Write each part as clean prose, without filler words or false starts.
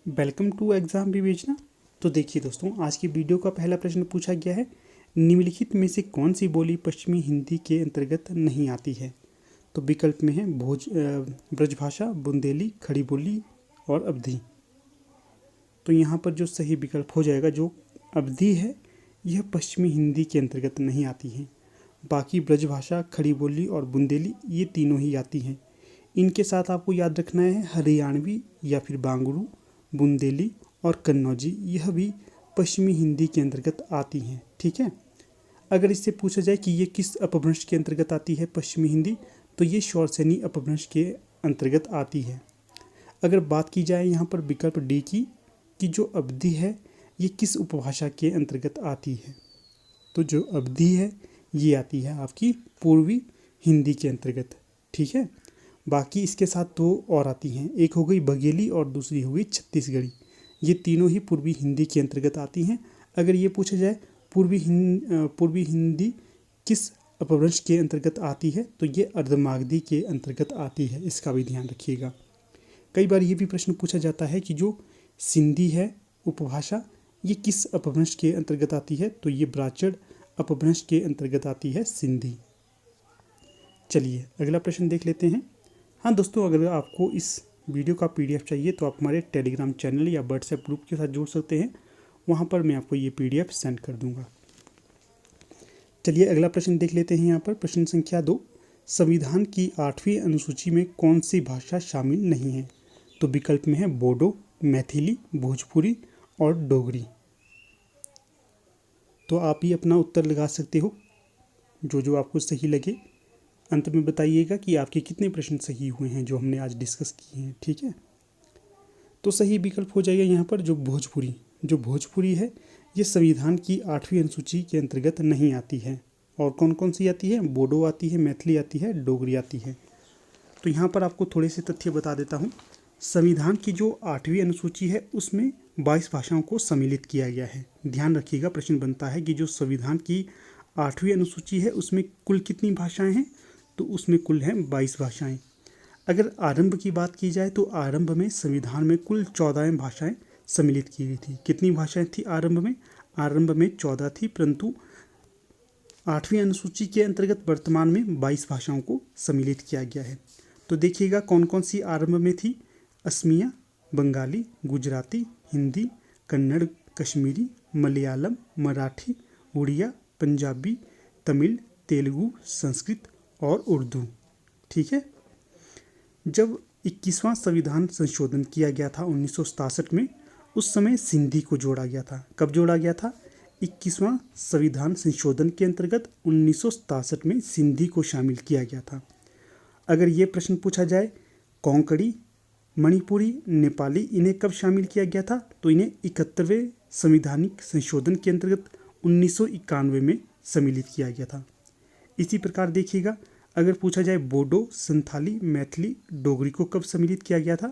Welcome to exam विवेचना। तो देखिए दोस्तों, आज की वीडियो का पहला प्रश्न पूछा गया है, निम्नलिखित में से कौन सी बोली पश्चिमी हिंदी के अंतर्गत नहीं आती है। तो विकल्प में है ब्रजभाषा, बुंदेली, खड़ी बोली और अवधी। तो यहाँ पर जो सही विकल्प हो जाएगा, जो अवधी है, यह पश्चिमी हिंदी के अंतर्गत नहीं आती है। बाकी ब्रजभाषा, खड़ी बोली और बुंदेली ये तीनों ही आती हैं। इनके साथ आपको याद रखना है हरियाणवी या फिर बांगड़ू, बुंदेली और कन्नौजी, यह भी पश्चिमी हिंदी के अंतर्गत आती हैं। ठीक है। अगर इससे पूछा जाए कि ये किस अपभ्रंश के अंतर्गत आती है पश्चिमी हिंदी, तो ये शौरसेनी अपभ्रंश के अंतर्गत आती है। अगर बात की जाए यहाँ पर विकल्प डी की, कि जो अवधी है ये किस उपभाषा के अंतर्गत आती है, तो जो अवधी है ये आती है आपकी पूर्वी हिंदी के अंतर्गत। ठीक है। बाकी इसके साथ दो और आती हैं, एक हो गई बघेली और दूसरी हो गई छत्तीसगढ़ी। ये तीनों ही पूर्वी हिंदी के अंतर्गत आती हैं। अगर ये पूछा जाए पूर्वी हिंदी किस अपभ्रंश के अंतर्गत आती है, तो ये अर्धमागधी के अंतर्गत आती है। इसका भी ध्यान रखिएगा। कई बार ये भी प्रश्न पूछा जाता है कि जो सिंधी है उपभाषा, ये किस अपभ्रंश के अंतर्गत आती है, तो ये ब्राह्मण अपभ्रंश के अंतर्गत आती है सिंधी। चलिए अगला प्रश्न देख लेते हैं। हाँ दोस्तों, अगर आपको इस वीडियो का PDF चाहिए तो आप हमारे टेलीग्राम चैनल या व्हाट्सएप ग्रुप के साथ जुड़ सकते हैं। वहाँ पर मैं आपको ये PDF सेंड कर दूँगा। चलिए अगला प्रश्न देख लेते हैं। यहाँ पर प्रश्न संख्या 2, संविधान की 8वीं अनुसूची में कौन सी भाषा शामिल नहीं है। तो विकल्प में है बोडो, मैथिली, भोजपुरी और डोगरी। तो आप ही अपना उत्तर लगा सकते हो, जो आपको सही लगे। अंत में बताइएगा कि आपके कितने प्रश्न सही हुए हैं जो हमने आज डिस्कस किए हैं। ठीक है। तो सही विकल्प हो जाएगा यहाँ पर जो भोजपुरी है, ये संविधान की 8वीं अनुसूची के अंतर्गत नहीं आती है। और कौन कौन सी आती है, बोडो आती है, मैथिली आती है, डोगरी आती है। तो यहाँ पर आपको थोड़े से तथ्य बता देता हूँ। संविधान की जो 8वीं अनुसूची है उसमें 22 भाषाओं को सम्मिलित किया गया है। ध्यान रखिएगा, प्रश्न बनता है कि जो संविधान की 8वीं अनुसूची है उसमें कुल कितनी भाषाएं हैं, तो उसमें कुल हैं 22 भाषाएं। अगर आरंभ की बात की जाए तो आरंभ में संविधान में कुल 14 भाषाएं सम्मिलित की गई थी। कितनी भाषाएं थी आरंभ में? आरंभ में 14 थी, परंतु 8वीं अनुसूची के अंतर्गत वर्तमान में 22 भाषाओं को सम्मिलित किया गया है। तो देखिएगा कौन कौन सी आरंभ में थी। असमिया, बंगाली, गुजराती, हिंदी, कन्नड़, कश्मीरी, मलयालम, मराठी, उड़िया, पंजाबी, तमिल, तेलुगु, संस्कृत और उर्दू। ठीक है। जब 21वां संविधान संशोधन किया गया था 1967 में, उस समय सिंधी को जोड़ा गया था। कब जोड़ा गया था? 21वां संविधान संशोधन के अंतर्गत 1967 में सिंधी को शामिल किया गया था। अगर ये प्रश्न पूछा जाए कोंकणी, मणिपुरी, नेपाली, इन्हें कब शामिल किया गया था, तो इन्हें 71वें संविधानिक संशोधन के अंतर्गत 1991 में सम्मिलित किया गया था। इसी प्रकार देखिएगा, अगर पूछा जाए बोडो, संथाली, मैथिली, डोगरी को कब सम्मिलित किया गया था,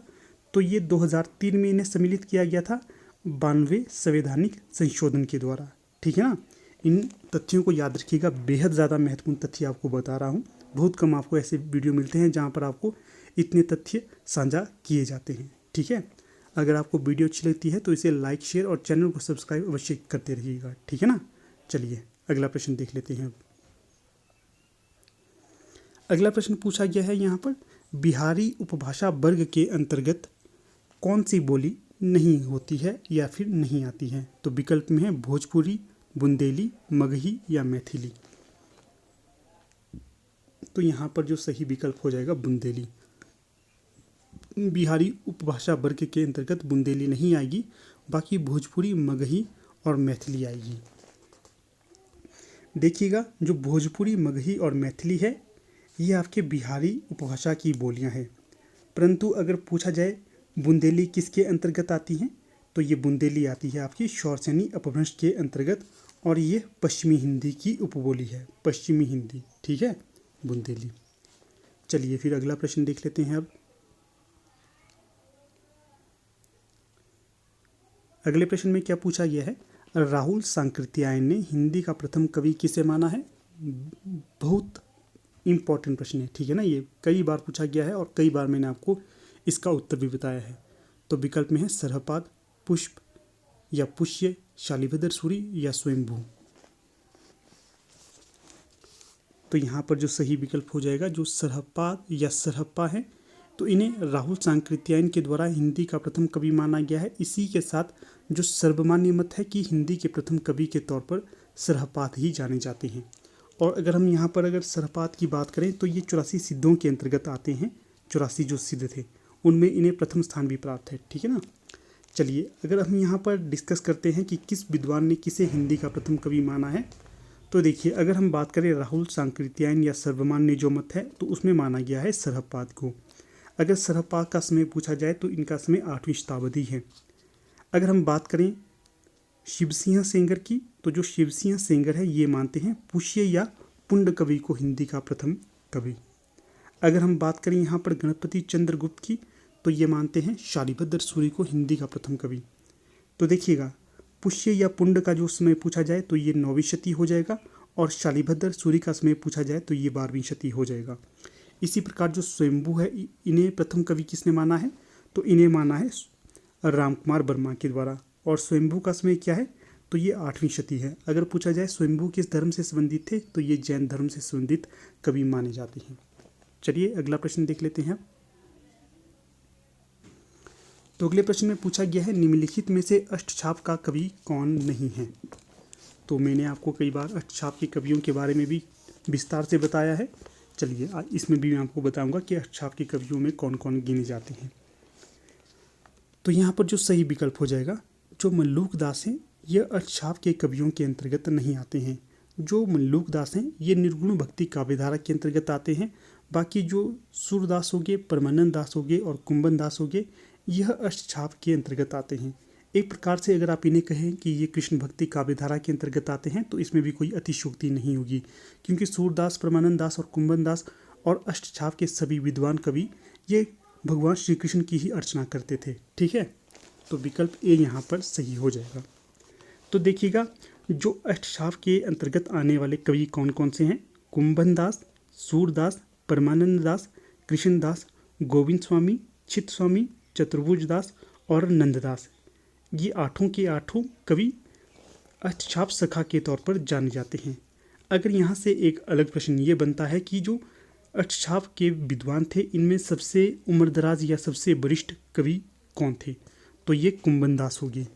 तो ये 2003 में इन्हें सम्मिलित किया गया था 92वें संवैधानिक संशोधन के द्वारा। ठीक है ना। इन तथ्यों को याद रखिएगा, बेहद ज़्यादा महत्वपूर्ण तथ्य आपको बता रहा हूँ। बहुत कम आपको ऐसे वीडियो मिलते हैं जहाँ पर आपको इतने तथ्य साझा किए जाते हैं। ठीक है। अगर आपको वीडियो अच्छी लगती है तो इसे लाइक, शेयर और चैनल को सब्सक्राइब अवश्य करते रहिएगा। ठीक है ना। चलिए अगला प्रश्न देख लेते हैं। अगला प्रश्न पूछा गया है यहाँ पर, बिहारी उपभाषा वर्ग के अंतर्गत कौन सी बोली नहीं होती है या फिर नहीं आती है। तो विकल्प में है भोजपुरी, बुंदेली, मगही या मैथिली। तो यहाँ पर जो सही विकल्प हो जाएगा बुंदेली। बिहारी उपभाषा वर्ग के अंतर्गत बुंदेली नहीं आएगी, बाकी भोजपुरी, मगही और मैथिली आएगी। देखिएगा, जो भोजपुरी, मगही और मैथिली है ये आपके बिहारी उपभाषा की बोलियां हैं। परंतु अगर पूछा जाए बुंदेली किसके अंतर्गत आती हैं, तो ये बुंदेली आती है आपकी शौरसेनी अपभ्रंश के अंतर्गत, और ये पश्चिमी हिंदी की उपबोली है, पश्चिमी हिंदी। ठीक है, बुंदेली। चलिए फिर अगला प्रश्न देख लेते हैं। अब अगले प्रश्न में क्या पूछा गया है, राहुल सांकृत्यायन ने हिंदी का प्रथम कवि किसे माना है। बहुत इम्पॉर्टेंट प्रश्न है। ठीक है ना। ये कई बार पूछा गया है और कई बार मैंने आपको इसका उत्तर भी बताया है। तो विकल्प में है सरहपाद, पुष्प या पुष्य, शालिभद्र सूरि या स्वयंभू। तो यहाँ पर जो सही विकल्प हो जाएगा जो सरहपाद या सरहप्पा है, तो इन्हें राहुल सांकृत्यायन के द्वारा हिंदी का प्रथम कवि माना गया है। इसी के साथ जो सर्वमान्य मत है कि हिंदी के प्रथम कवि के तौर पर सरहपाद ही जाने जाते हैं। और अगर हम यहाँ पर अगर सरहपाद की बात करें तो ये 84 सिद्धों के अंतर्गत आते हैं। 84 जो सिद्ध थे उनमें इन्हें प्रथम स्थान भी प्राप्त है। ठीक है ना। चलिए अगर हम यहाँ पर डिस्कस करते हैं कि किस विद्वान ने किसे हिंदी का प्रथम कवि माना है, तो देखिए अगर हम बात करें राहुल सांकृत्यायन या सर्वमान्य जो मत है तो उसमें माना गया है सरहपाद को। अगर सरहपाद का समय पूछा जाए तो इनका समय 8वीं शताब्दी है। अगर हम बात करें शिवसिंह सेंगर की, तो जो शिवसिंह सेंगर है ये मानते हैं पुष्य या पुंड कवि को हिंदी का प्रथम कवि। अगर हम बात करें यहाँ पर गणपति चंद्र गुप्त की, तो ये मानते हैं शालिभद्र सूरि को हिंदी का प्रथम कवि। तो देखिएगा पुष्य या पुंड का जो समय पूछा जाए तो ये 9वीं शती हो जाएगा और शालिभद्र सूरि का समय पूछा जाए तो ये 12वीं शती हो जाएगा। इसी प्रकार जो स्वयंभू है इन्हें प्रथम कवि किसने माना है, तो इन्हें माना है रामकुमार वर्मा के द्वारा। और स्वयंभू का समय क्या है, तो ये 8वीं शती है। अगर पूछा जाए स्वयंभू किस धर्म से संबंधित थे तो ये जैन धर्म से संबंधित कवि माने जाते हैं। चलिए अगला प्रश्न देख लेते हैं। तो अगले प्रश्न में पूछा गया है निम्नलिखित में से अष्टछाप का कवि कौन नहीं है। तो मैंने आपको कई बार अष्टछाप के कवियों के बारे में भी विस्तार से बताया है। चलिए इसमें भी मैं आपको बताऊंगा कि अष्टछाप के कवियों में कौन कौन गिने जाते हैं। तो यहाँ पर जो सही विकल्प हो जाएगा जो मल्लूक दास हैं ये अष्टछाप के कवियों के अंतर्गत नहीं आते हैं। जो मल्लूक दास हैं ये निर्गुण भक्ति काव्यधारा के अंतर्गत आते हैं। बाकी जो सूरदास हो गए, परमानंद दास हो गए और कुंभन दास हो गए यह अष्टछाप के अंतर्गत आते हैं। एक प्रकार से अगर आप इन्हें कहें कि ये कृष्ण भक्ति काव्यधारा के अंतर्गत आते हैं तो इसमें भी कोई अतिशयोक्ति नहीं होगी, क्योंकि सूरदास, परमानंद दास और कुंभन दास और अष्टछाप के सभी विद्वान कवि ये भगवान श्री कृष्ण की ही अर्चना करते थे। ठीक है, तो विकल्प ए यहाँ पर सही हो जाएगा। तो देखिएगा जो अष्टछाप के अंतर्गत आने वाले कवि कौन कौन से हैं, कुंभन दास, सूरदास, परमानंद दास, कृष्णदास, गोविंद स्वामी, चित्त स्वामी, चतुर्भुज दास और नंददास। ये आठों के आठों कवि अष्टछाप सखा के तौर पर जाने जाते हैं। अगर यहाँ से एक अलग प्रश्न ये बनता है कि जो अष्टछाप के विद्वान थे इनमें सबसे उम्रदराज या सबसे वरिष्ठ कवि कौन थे, तो ये कुंभन दास हो गए।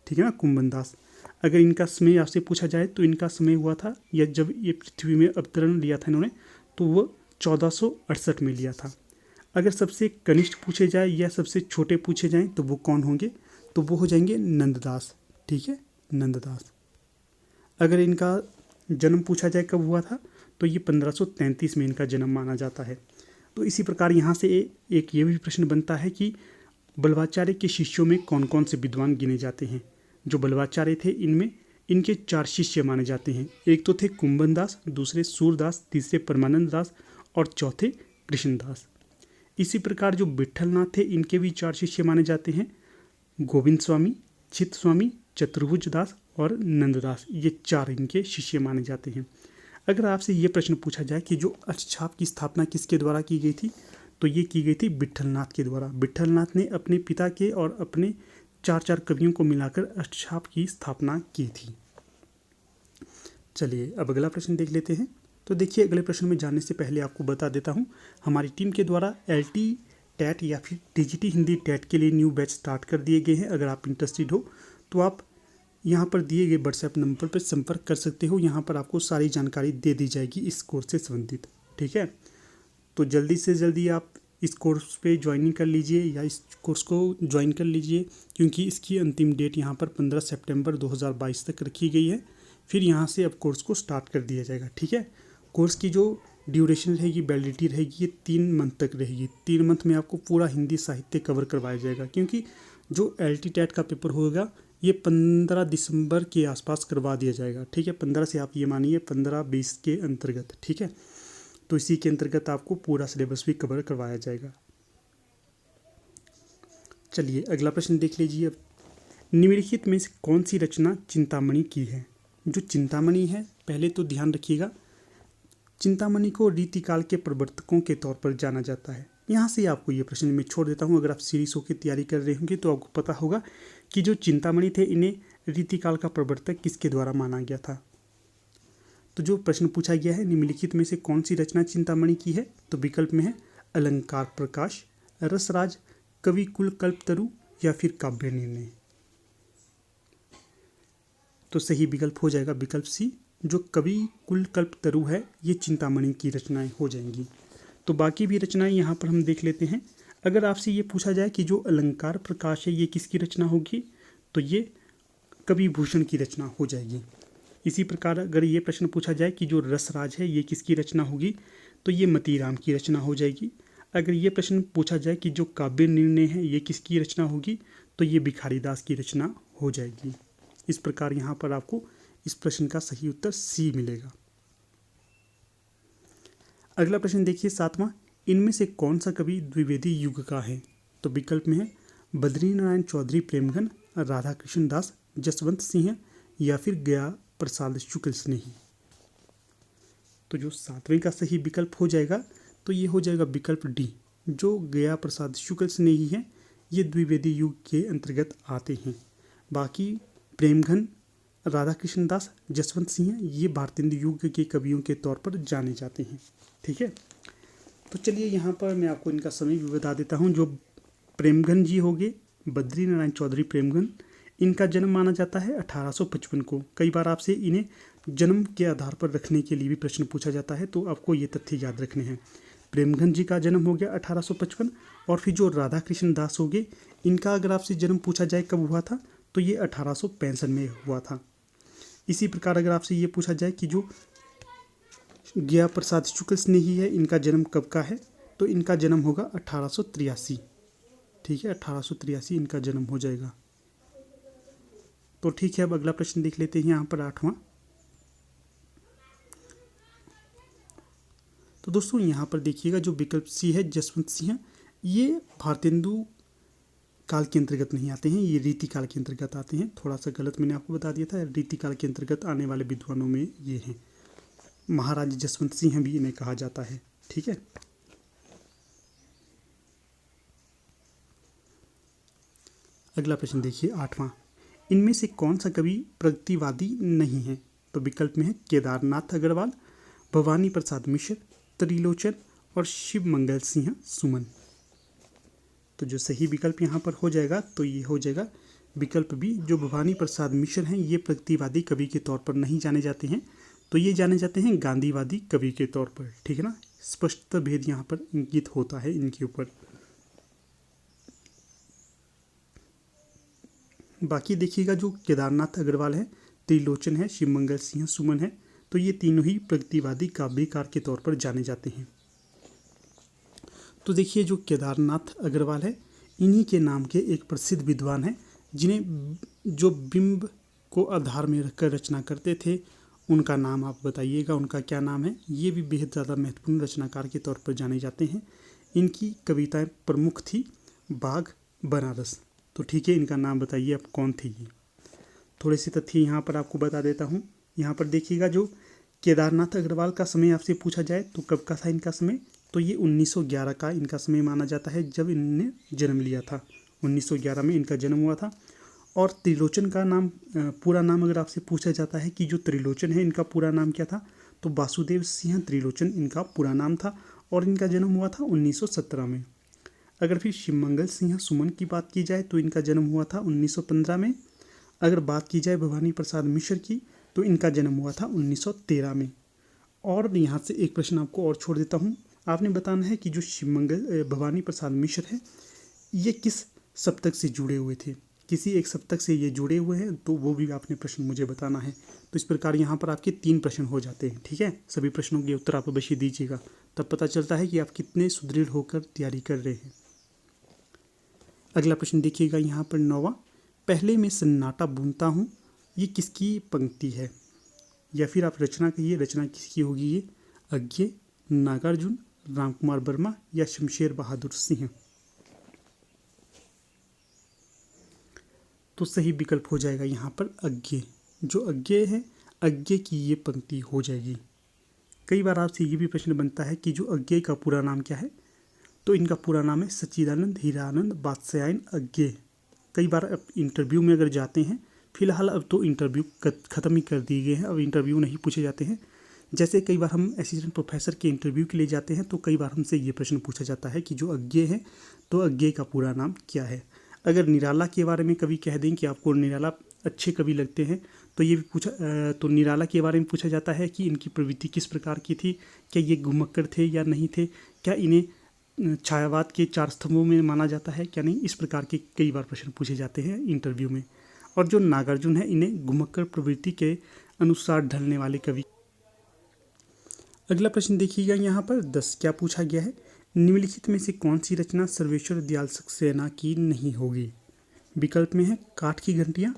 ठीक है ना, कुंभन दास। अगर इनका समय आपसे पूछा जाए तो इनका समय हुआ था या जब ये पृथ्वी में अवतरण लिया था इन्होंने तो वो 1468 में लिया था। अगर सबसे कनिष्ठ पूछे जाए या सबसे छोटे पूछे जाएं तो वो कौन होंगे, तो वो हो जाएंगे नंददास। ठीक है, नंददास। अगर इनका जन्म पूछा जाए कब हुआ था तो ये 1533 में इनका जन्म माना जाता है। तो इसी प्रकार यहाँ से एक ये भी प्रश्न बनता है कि बल्लवाचार्य के शिष्यों में कौन कौन से विद्वान गिने जाते हैं। जो बल्लवाचार्य थे इनमें इनके 4 शिष्य माने जाते हैं। एक तो थे कुंभन दास, दूसरे सूरदास, तीसरे परमानंद दास और चौथे कृष्णदास। इसी प्रकार जो विट्ठलनाथ थे इनके भी 4 शिष्य माने जाते हैं, गोविंद स्वामी, चित्त स्वामी, चतुर्भुज दास और नंददास। ये 4 इनके शिष्य माने जाते हैं। अगर आपसे ये प्रश्न पूछा जाए कि जो अष्टछाप की स्थापना किसके द्वारा की गई थी, तो ये की गई थी विट्ठलनाथ के द्वारा। विट्ठलनाथ ने अपने पिता के और अपने 4 कवियों को मिलाकर अष्टछाप की स्थापना की थी। चलिए अब अगला प्रश्न देख लेते हैं। तो देखिए अगले प्रश्न में जाने से पहले आपको बता देता हूँ हमारी टीम के द्वारा LT टेट या फिर टीजीटी हिंदी टेट के लिए न्यू बैच स्टार्ट कर दिए गए हैं। अगर आप इंटरेस्टेड हो तो आप यहाँ पर दिए गए व्हाट्सएप नंबर पर संपर्क कर सकते हो। यहाँ पर आपको सारी जानकारी दे दी जाएगी इस कोर्स से संबंधित। ठीक है, तो जल्दी से जल्दी आप इस कोर्स पे ज्वाइनिंग कर लीजिए या इस कोर्स को ज्वाइन कर लीजिए, क्योंकि इसकी अंतिम डेट यहाँ पर 15 सितंबर 2022 तक रखी गई है। फिर यहाँ से अब कोर्स को स्टार्ट कर दिया जाएगा। ठीक है, कोर्स की जो ड्यूरेशन रहेगी, वैलिडिटी रहेगी, ये 3 मंथ तक रहेगी। 3 मंथ में आपको पूरा हिंदी साहित्य कवर करवाया जाएगा, क्योंकि जो LT टेट का पेपर होगा ये 15 दिसंबर के आसपास करवा दिया जाएगा। ठीक है, 15 से आप ये मानिए 15-20 के अंतर्गत। ठीक है, तो इसी के अंतर्गत आपको पूरा सिलेबस भी कवर करवाया जाएगा। चलिए अगला प्रश्न देख लीजिए। अब निम्नलिखित में से कौन सी रचना चिंतामणि की है। जो चिंतामणि है, पहले तो ध्यान रखिएगा, चिंतामणि को रीतिकाल के प्रवर्तकों के तौर पर जाना जाता है। यहाँ से आपको ये प्रश्न मैं छोड़ देता हूँ। अगर आप सीरीज की तैयारी कर रहे होंगे तो आपको पता होगा कि जो चिंतामणि थे इन्हें रीतिकाल का प्रवर्तक किसके द्वारा माना गया था। तो जो प्रश्न पूछा गया है, निम्नलिखित में से कौन सी रचना चिंतामणि की है, तो विकल्प में है अलंकार प्रकाश, रसराज, कवि कुल कल्पतरु या फिर काव्य निर्णय। तो सही विकल्प हो जाएगा विकल्प सी, जो कवि कुल कल्पतरु है ये चिंतामणि की रचनाएं हो जाएंगी। तो बाकी भी रचनाएं यहाँ पर हम देख लेते हैं। अगर आपसे ये पूछा जाए कि जो अलंकार प्रकाश है ये किसकी रचना होगी, तो ये कवि भूषण की रचना हो जाएगी। इसी प्रकार अगर ये प्रश्न पूछा जाए कि जो रसराज है ये किसकी रचना होगी, तो ये मतीराम की रचना हो जाएगी। अगर ये प्रश्न पूछा जाए कि जो काव्य निर्णय है ये किसकी रचना होगी, तो ये भिखारीदास की रचना हो जाएगी। इस प्रकार यहाँ पर आपको इस प्रश्न का सही उत्तर सी मिलेगा। अगला प्रश्न देखिए 7वां, इनमें से कौन सा कवि द्विवेदी युग का है, तो विकल्प में है बद्रीनारायण चौधरी प्रेमघन, राधा कृष्ण दास, जसवंत सिंह या फिर गया प्रसाद शुक्ल स्नेही। तो जो 7वें का सही विकल्प हो जाएगा तो ये हो जाएगा विकल्प डी, जो गया प्रसाद शुक्ल स्नेही है ये द्विवेदी युग के अंतर्गत आते हैं। बाकी प्रेमघन, राधा कृष्ण दास, जसवंत सिंह ये भारतेंदु युग के कवियों के तौर पर जाने जाते हैं। ठीक है, तो चलिए यहाँ पर मैं आपको इनका समय भी बता देता हूँ। जो प्रेमघन जी हो गए, बद्रीनारायण चौधरी प्रेमघन, इनका जन्म माना जाता है 1855 को। कई बार आपसे इन्हें जन्म के आधार पर रखने के लिए भी प्रश्न पूछा जाता है, तो आपको ये तथ्य याद रखने हैं। प्रेमघन जी का जन्म हो गया 1855, और फिर जो राधा कृष्ण दास हो गए, इनका अगर आपसे जन्म पूछा जाए कब हुआ था, तो ये 1865 में हुआ था। इसी प्रकार अगर आपसे ये पूछा जाए कि जो गया प्रसाद शुक्ल स्नेही है इनका जन्म कब का है, तो इनका जन्म होगा 1883। ठीक है, 1883 इनका जन्म हो जाएगा। तो ठीक है, अब अगला प्रश्न देख लेते हैं यहाँ पर 8वां। तो दोस्तों यहाँ पर देखिएगा जो विकल्प सी है जसवंत सिंह, ये भारतेंदु काल के अंतर्गत नहीं आते हैं, ये रीति काल के अंतर्गत आते हैं। थोड़ा सा गलत मैंने आपको बता दिया था, रीति काल के अंतर्गत आने वाले विद्वानों में ये हैं। महाराज जसवंत सिंह भी इन्हें कहा जाता है। ठीक है, अगला प्रश्न देखिए 8वां, इनमें से कौन सा कवि प्रगतिवादी नहीं है, तो विकल्प में है केदारनाथ अग्रवाल, भवानी प्रसाद मिश्र, त्रिलोचन और शिव मंगल सिंह सुमन। तो जो सही विकल्प यहाँ पर हो जाएगा तो ये हो जाएगा विकल्प बी, जो भवानी प्रसाद मिश्र हैं ये प्रगतिवादी कवि के तौर पर नहीं जाने जाते हैं, तो ये जाने जाते हैं गांधीवादी कवि के तौर पर। ठीक है ना, स्पष्ट भेद यहाँ पर इंगित होता है इनके ऊपर। बाकी देखिएगा जो केदारनाथ अग्रवाल है, त्रिलोचन है, शिवमंगल सिंह सुमन है, तो ये तीनों ही प्रगतिवादी काव्यकार के तौर पर जाने जाते हैं। तो देखिए जो केदारनाथ अग्रवाल है, इन्हीं के नाम के एक प्रसिद्ध विद्वान हैं जिन्हें जो बिंब को आधार में रखकर रचना करते थे, उनका नाम आप बताइएगा, उनका क्या नाम है। ये भी बेहद ज़्यादा महत्वपूर्ण रचनाकार के तौर पर जाने जाते हैं। इनकी कविताएं प्रमुख थी बाघ, बनारस। तो ठीक है, इनका नाम बताइए आप कौन थे ये। थोड़े से तथ्य यहाँ पर आपको बता देता हूँ। यहाँ पर देखिएगा जो केदारनाथ अग्रवाल का समय आपसे पूछा जाए तो कब का था इनका समय, तो ये 1911 का इनका समय माना जाता है, जब इन्होंने जन्म लिया था। 1911 में इनका जन्म हुआ था। और त्रिलोचन का नाम, पूरा नाम अगर आपसे पूछा जाता है कि जो त्रिलोचन है इनका पूरा नाम क्या था, तो वासुदेव सिंह त्रिलोचन इनका पूरा नाम था, और इनका जन्म हुआ था 1917 में। अगर फिर शिवमंगल सिंह सुमन की बात की जाए तो इनका जन्म हुआ था 1915 में। अगर बात की जाए भवानी प्रसाद मिश्र की तो इनका जन्म हुआ था 1913 में। और यहाँ से एक प्रश्न आपको और छोड़ देता हूँ, आपने बताना है कि जो शिवमंगल भवानी प्रसाद मिश्र है ये किस सप्तक से जुड़े हुए थे। किसी एक सप्तक से ये जुड़े हुए हैं तो वो भी आपने प्रश्न मुझे बताना है। तो इस प्रकार यहाँ पर आपके 3 प्रश्न हो जाते हैं। ठीक है, सभी प्रश्नों के उत्तर आप अवश्य दीजिएगा, तब पता चलता है कि आप कितने सुदृढ़ होकर तैयारी कर रहे हैं। अगला प्रश्न देखिएगा यहाँ पर 9वां, पहले मैं सन्नाटा बूंदता हूँ, ये किसकी पंक्ति है, या फिर आप रचना कहिए, रचना किसकी होगी ये, अज्ञे, नागार्जुन, रामकुमार वर्मा या शमशेर बहादुर सिंह। तो सही विकल्प हो जाएगा यहाँ पर अज्ञे। जो अज्ञे है, अज्ञे की ये पंक्ति हो जाएगी। कई बार आपसे ये भी प्रश्न बनता है कि जो अज्ञे का पूरा नाम क्या है, तो इनका पूरा नाम है सच्चिदानंद हीरानंद वात्स्यायन अज्ञेय। कई बार अब इंटरव्यू में अगर जाते हैं, फिलहाल अब तो इंटरव्यू ख़त्म ही कर दिए गए हैं, अब इंटरव्यू नहीं पूछे जाते हैं। जैसे कई बार हम असिस्टेंट प्रोफेसर के इंटरव्यू के लिए जाते हैं तो कई बार हमसे ये प्रश्न पूछा जाता है कि जो अज्ञेय है तो अज्ञेय का पूरा नाम क्या है। अगर निराला के बारे में कभी कह दें कि आपको निराला अच्छे कवि लगते हैं तो ये भी तो निराला के बारे में पूछा जाता है कि इनकी प्रवृत्ति किस प्रकार की थी, क्या ये घुमक्कड़ थे या नहीं थे, क्या इन्हें छायावाद के 4 स्तंभों में माना जाता है क्या नहीं। इस प्रकार के कई बार प्रश्न पूछे जाते हैं इंटरव्यू में। और जो नागार्जुन है इन्हें घुमक्कड़ प्रवृत्ति के अनुसार ढलने वाले कवि। अगला प्रश्न देखिएगा यहाँ पर 10 क्या पूछा गया है, निम्नलिखित में से कौन सी रचना सर्वेश्वर दयाल सक्सेना की नहीं होगी। विकल्प में है काठ की घंटियाँ,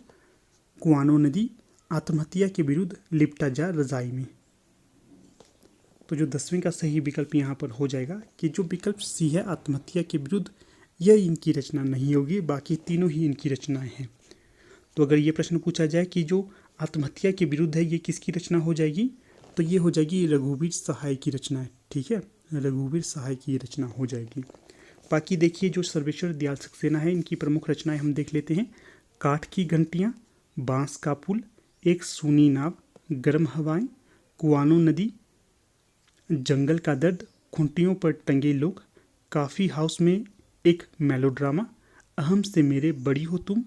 कुआनो नदी, आत्महत्या के विरुद्ध लिपटा जा रजाई में। तो जो 10वें का सही विकल्प यहाँ पर हो जाएगा कि जो विकल्प सी है आत्महत्या के विरुद्ध, यह इनकी रचना नहीं होगी, बाकी तीनों ही इनकी रचनाएं हैं। तो अगर ये प्रश्न पूछा जाए कि जो आत्महत्या के विरुद्ध है ये किसकी रचना हो जाएगी, तो ये हो जाएगी रघुवीर सहाय की रचना है। ठीक है, रघुवीर सहाय की रचना हो जाएगी। बाकी देखिए जो सर्वेश्वर दयाल सक्सेना है इनकी प्रमुख रचनाएं हम देख लेते हैं। काठ की घंटियाँ, बांस का पुल, एक सूनी नाव, गर्म हवाएं, कुआनो नदी, जंगल का दर्द, खूंटियों पर टंगे लोग, काफ़ी हाउस में एक मेलोड्रामा, अहम से मेरे बड़ी हो तुम,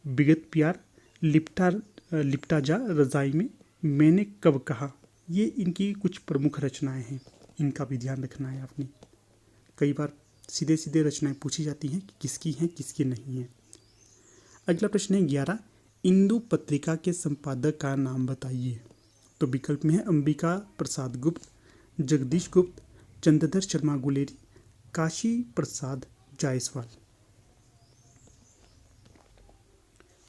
विगत प्यार, लिपटा जा रजाई में, मैंने कब कहा। ये इनकी कुछ प्रमुख रचनाएं हैं, इनका भी ध्यान रखना है आपने। कई बार सीधे सीधे रचनाएं पूछी जाती हैं कि किसकी हैं किसकी नहीं हैं। अगला प्रश्न है 11, इंदु पत्रिका के संपादक का नाम बताइए। तो विकल्प में है अंबिका प्रसाद गुप्त, जगदीश गुप्त, चंद्रधर शर्मा गुलेरी, काशी प्रसाद जायसवाल।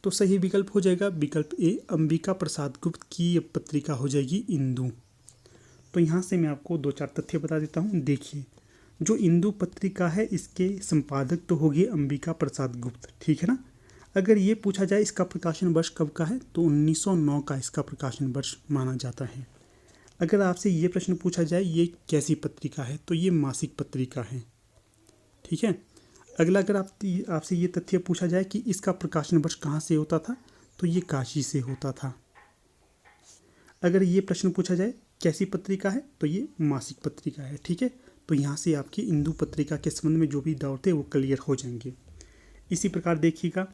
तो सही विकल्प हो जाएगा विकल्प ए, अंबिका प्रसाद गुप्त की पत्रिका हो जाएगी इंदु। तो यहाँ से मैं आपको 2-4 तथ्य बता देता हूँ। देखिए जो इंदु पत्रिका है इसके संपादक तो होगी अंबिका प्रसाद गुप्त, ठीक है ना। अगर ये पूछा जाए इसका प्रकाशन वर्ष कब का है तो 1909 का इसका प्रकाशन वर्ष माना जाता है। अगर आपसे ये प्रश्न पूछा जाए ये कैसी पत्रिका है तो ये मासिक पत्रिका है, ठीक है। अगला अगर आपसे ये तथ्य पूछा जाए कि इसका प्रकाशन वर्ष कहाँ से होता था तो ये काशी से होता था। अगर ये प्रश्न पूछा जाए कैसी पत्रिका है तो ये मासिक पत्रिका है, ठीक है। तो यहाँ से आपकी इंदु पत्रिका के संबंध में जो भी डाउट थे वो क्लियर हो जाएंगे। इसी प्रकार देखिएगा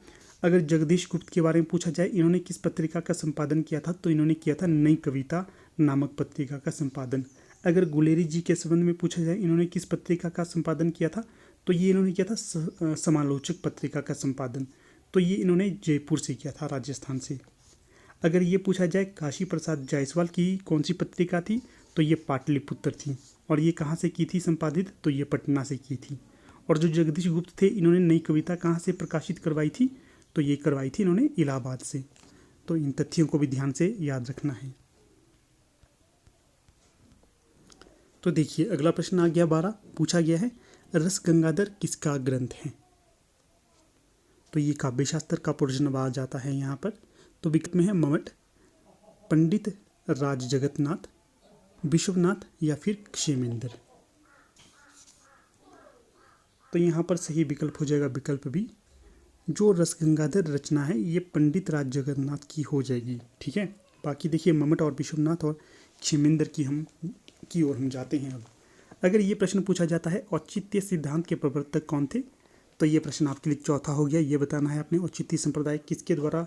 अगर जगदीश गुप्त के बारे में पूछा जाए इन्होंने किस पत्रिका का संपादन किया था तो इन्होंने किया था नई कविता नामक पत्रिका का संपादन। अगर गुलेरी जी के संबंध में पूछा जाए इन्होंने किस पत्रिका का संपादन किया था तो ये इन्होंने किया था समालोचक पत्रिका का संपादन। तो ये इन्होंने जयपुर से किया था, राजस्थान से। अगर ये पूछा जाए काशी प्रसाद जायसवाल की कौन सी पत्रिका थी तो ये पाटलिपुत्र थी। और ये कहाँ से की थी संपादित तो ये पटना से की थी। और जो जगदीश गुप्त थे इन्होंने नई कविता कहाँ से प्रकाशित करवाई थी तो ये करवाई थी इन्होंने इलाहाबाद से। तो इन तथ्यों को भी ध्यान से याद रखना है। तो देखिए अगला प्रश्न आ गया 12, पूछा गया है रस गंगाधर किसका ग्रंथ है। तो ये काव्य शास्त्र का पोर्शन आ जाता है यहाँ पर। तो विकल्प में है ममट, पंडित राज जगन्नाथ, विश्वनाथ या फिर क्षेमेंद्र। तो यहाँ पर सही विकल्प हो जाएगा विकल्प बी, जो रस गंगाधर रचना है ये पंडित राज जगन्नाथ की हो जाएगी, ठीक है। बाकी देखिए ममट और विश्वनाथ और क्षेमेंद्र की ओर हम जाते हैं। अब अगर ये प्रश्न पूछा जाता है औचित्य सिद्धांत के प्रवर्तक कौन थे तो ये प्रश्न आपके लिए चौथा हो गया। ये बताना है आपने औचित्य संप्रदाय किसके द्वारा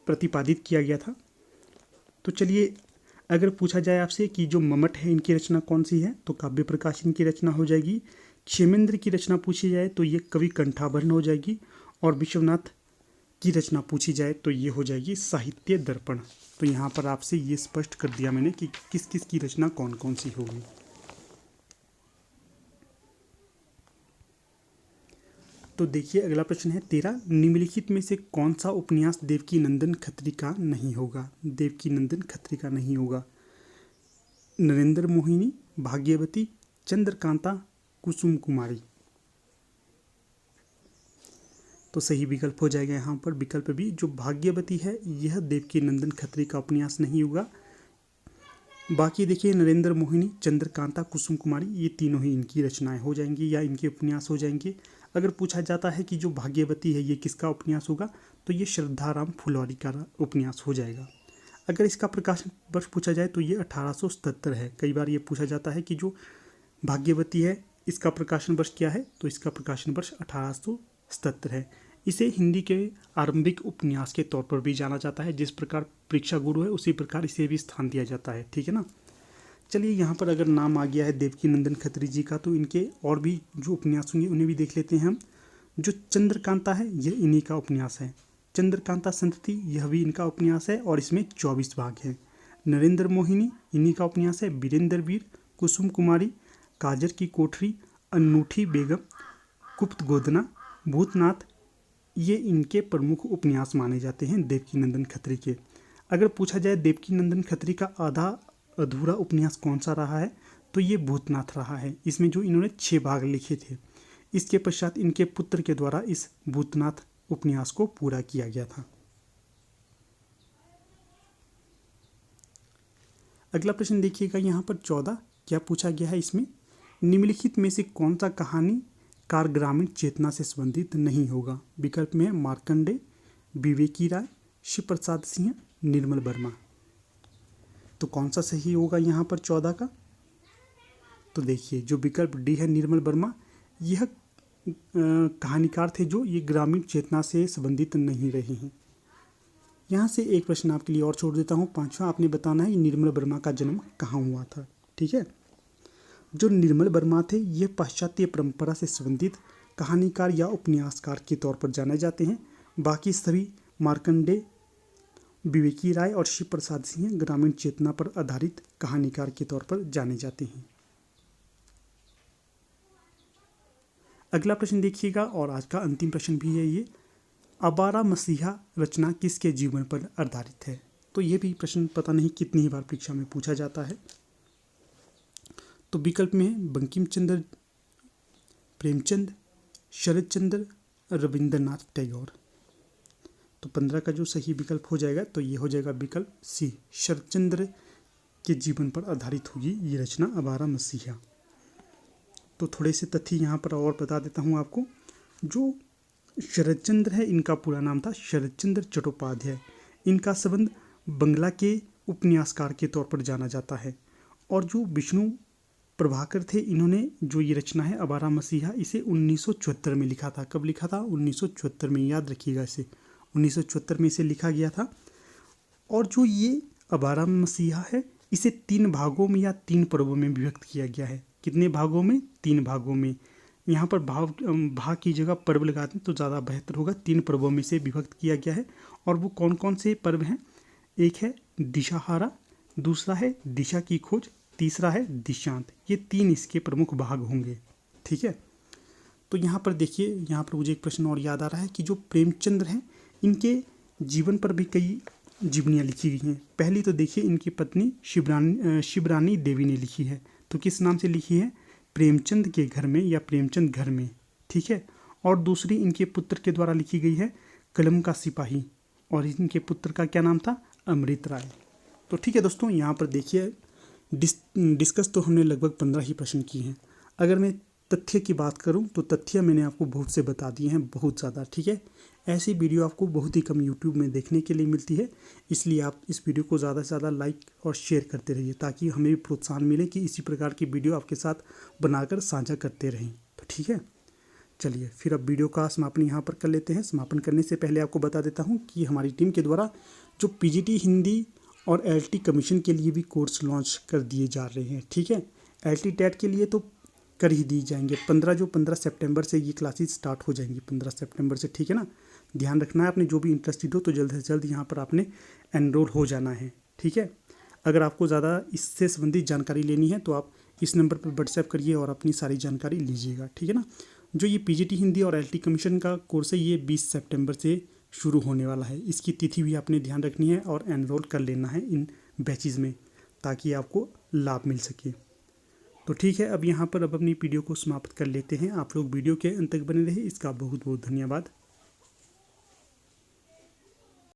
प्रतिपादित किया गया था। तो चलिए अगर पूछा जाए आपसे कि जो ममट है इनकी रचना कौन सी है तो काव्य प्रकाश इनकी रचना हो जाएगी। क्षेमेंद्र की रचना पूछी जाए तो ये कवि कंठाभरण हो जाएगी। और विश्वनाथ की रचना पूछी जाए तो ये हो जाएगी साहित्य दर्पण। तो यहाँ पर आपसे ये स्पष्ट कर दिया मैंने कि किस किस की रचना कौन कौन सी होगी। तो देखिए अगला प्रश्न है 13, निम्नलिखित में से कौन सा उपन्यास देवकीनंदन खत्री का नहीं होगा। देवकीनंदन खत्री का नहीं होगा। नरेंद्र मोहिनी, भाग्यवती, चंद्रकांता, कुसुम कुमारी। तो सही विकल्प हो जाएगा यहाँ पर विकल्प बी, जो भाग्यवती है यह देवकीनंदन खत्री का उपन्यास नहीं होगा। बाकी देखिए नरेंद्र मोहिनी, चंद्रकांता, कुसुम कुमारी, ये तीनों ही इनकी रचनाएं हो जाएंगी या इनके उपन्यास हो जाएंगे। अगर पूछा जाता है कि जो भाग्यवती है ये किसका उपन्यास होगा, तो ये श्रद्धाराम फुलवारी का उपन्यास हो जाएगा। अगर इसका प्रकाशन वर्ष पूछा जाए तो ये 1877 है। कई बार ये पूछा जाता है कि जो भाग्यवती है इसका प्रकाशन वर्ष क्या है, तो इसका प्रकाशन वर्ष 1877 है। इसे हिंदी के आरंभिक उपन्यास के तौर पर भी जाना जाता है। जिस प्रकार परीक्षा गुरु है उसी प्रकार इसे भी स्थान दिया जाता है, ठीक है ना। चलिए यहाँ पर अगर नाम आ गया है देवकी नंदन खत्री जी का, तो इनके और भी जो उपन्यास होंगे उन्हें भी देख लेते हैं हम। जो चंद्रकांता है ये इन्हीं का उपन्यास है। चंद्रकांता संतति यह भी इनका उपन्यास है और इसमें 24 भाग हैं। नरेंद्र मोहिनी इन्हीं का उपन्यास है। वीरेंद्र वीर, कुसुम कुमारी, काजर की कोठरी, अनूठी बेगम, गुप्त गोदना, भूतनाथ, ये इनके प्रमुख उपन्यास माने जाते हैं देवकी नंदन खत्री के। अगर पूछा जाए देवकी नंदन खत्री का आधा अधूरा उपन्यास कौन सा रहा है, तो ये भूतनाथ रहा है। इसमें जो इन्होंने 6 भाग लिखे थे, इसके पश्चात इनके पुत्र के द्वारा इस भूतनाथ उपन्यास को पूरा किया गया था। अगला प्रश्न देखिएगा यहाँ पर 14 क्या पूछा गया है इसमें, निम्नलिखित में से कौन सा कहानी कार ग्रामीण चेतना से संबंधित नहीं होगा। विकल्प में है मार्कंडे, विवेकी राय, शिव प्रसाद सिंह, निर्मल वर्मा। तो कौन सा सही होगा यहाँ पर 14 का, तो देखिए जो विकल्प डी है निर्मल वर्मा, यह कहानीकार थे जो ये ग्रामीण चेतना से संबंधित नहीं रहे हैं। यहाँ से एक प्रश्न आपके लिए और छोड़ देता हूँ, 5वां आपने बताना है निर्मल वर्मा का जन्म कहाँ हुआ था, ठीक है। जो निर्मल वर्मा थे ये पाश्चात्य परंपरा से संबंधित कहानीकार या उपन्यासकार के तौर पर जाने जाते हैं। बाकी सभी मार्कंडे, विवेकी राय और शिव प्रसाद सिंह ग्रामीण चेतना पर आधारित कहानीकार के तौर पर जाने जाते हैं। अगला प्रश्न देखिएगा और आज का अंतिम प्रश्न भी है ये, आवारा मसीहा रचना किसके जीवन पर आधारित है। तो ये भी प्रश्न पता नहीं कितनी बार परीक्षा में पूछा जाता है। तो विकल्प में है बंकिम चंद्र, प्रेमचंद, शरद चंद्र, रविंद्रनाथ टैगोर। तो 15 का जो सही विकल्प हो जाएगा तो ये हो जाएगा विकल्प सी, शरद चंद्र के जीवन पर आधारित होगी ये रचना आवारा मसीहा। तो थोड़े से तथ्य यहाँ पर और बता देता हूँ आपको। जो शरद चंद्र है इनका पूरा नाम था शरद चंद्र चट्टोपाध्याय। इनका संबंध बंगला के उपन्यासकार के तौर पर जाना जाता है। और जो विष्णु प्रभाकर थे इन्होंने जो ये रचना है आवारा मसीहा इसे 1974 में लिखा था। कब लिखा था, 1974 में, याद रखिएगा इसे, 1974 में इसे लिखा गया था। और जो ये आवारा मसीहा है इसे 3 भागों में या 3 पर्वों में विभक्त किया गया है। कितने भागों में, 3 भागों में। यहाँ पर भाग की जगह पर्व लगा दें तो ज़्यादा बेहतर होगा। 3 पर्वों में से विभक्त किया गया है। और वो कौन कौन से पर्व हैं, एक है दिशाहारा, दूसरा है दिशा की खोज, तीसरा है दिशांत। ये 3 इसके प्रमुख भाग होंगे, ठीक है। तो यहाँ पर देखिए, यहाँ पर मुझे एक प्रश्न और याद आ रहा है कि जो प्रेमचंद्र हैं इनके जीवन पर भी कई जीवनियाँ लिखी गई हैं। पहली तो देखिए इनकी पत्नी शिवरानी देवी ने लिखी है। तो किस नाम से लिखी है, प्रेमचंद के घर में या प्रेमचंद घर में, ठीक है। और दूसरी इनके पुत्र के द्वारा लिखी गई है कलम का सिपाही, और इनके पुत्र का क्या नाम था, अमृत राय। तो ठीक है दोस्तों, यहाँ पर देखिए डिस्कस तो हमने लगभग 15 ही प्रश्न किए हैं। अगर मैं तथ्य की बात करूं तो तथ्य मैंने आपको बहुत से बता दिए हैं, बहुत ज़्यादा, ठीक है। ऐसी वीडियो आपको बहुत ही कम यूट्यूब में देखने के लिए मिलती है, इसलिए आप इस वीडियो को ज़्यादा से ज़्यादा लाइक और शेयर करते रहिए ताकि हमें भी प्रोत्साहन मिले कि इसी प्रकार की वीडियो आपके साथ बनाकर साझा करते रहें। तो ठीक है, चलिए फिर अब वीडियो का समापन यहाँ पर कर लेते हैं। समापन करने से पहले आपको बता देता हूँ कि हमारी टीम के द्वारा जो पीजीटी हिंदी और एलटी कमीशन के लिए भी कोर्स लॉन्च कर दिए जा रहे हैं, ठीक है। एलटी टेट के लिए तो कर ही दी जाएंगे। 15 सितंबर से ये क्लासेस स्टार्ट हो जाएंगी, 15 सितंबर से, ठीक है ना। ध्यान रखना है, आपने जो भी इंटरेस्टेड हो तो जल्द से जल्द यहाँ पर आपने एनरोल हो जाना है, ठीक है। अगर आपको ज़्यादा इससे संबंधित जानकारी लेनी है तो आप इस नंबर पर व्हाट्सएप करिए और अपनी सारी जानकारी लीजिएगा, ठीक है ना। जो ये पीजीटी हिंदी और एलटी कमीशन का कोर्स है ये 20 सितंबर से शुरू होने वाला है। इसकी तिथि भी आपने ध्यान रखनी है और एनरोल कर लेना है इन बैचेज़ में ताकि आपको लाभ मिल सके। तो ठीक है, अब यहाँ पर अब अपनी वीडियो को समाप्त कर लेते हैं। आप लोग वीडियो के अंत तक बने रहे, इसका बहुत बहुत धन्यवाद।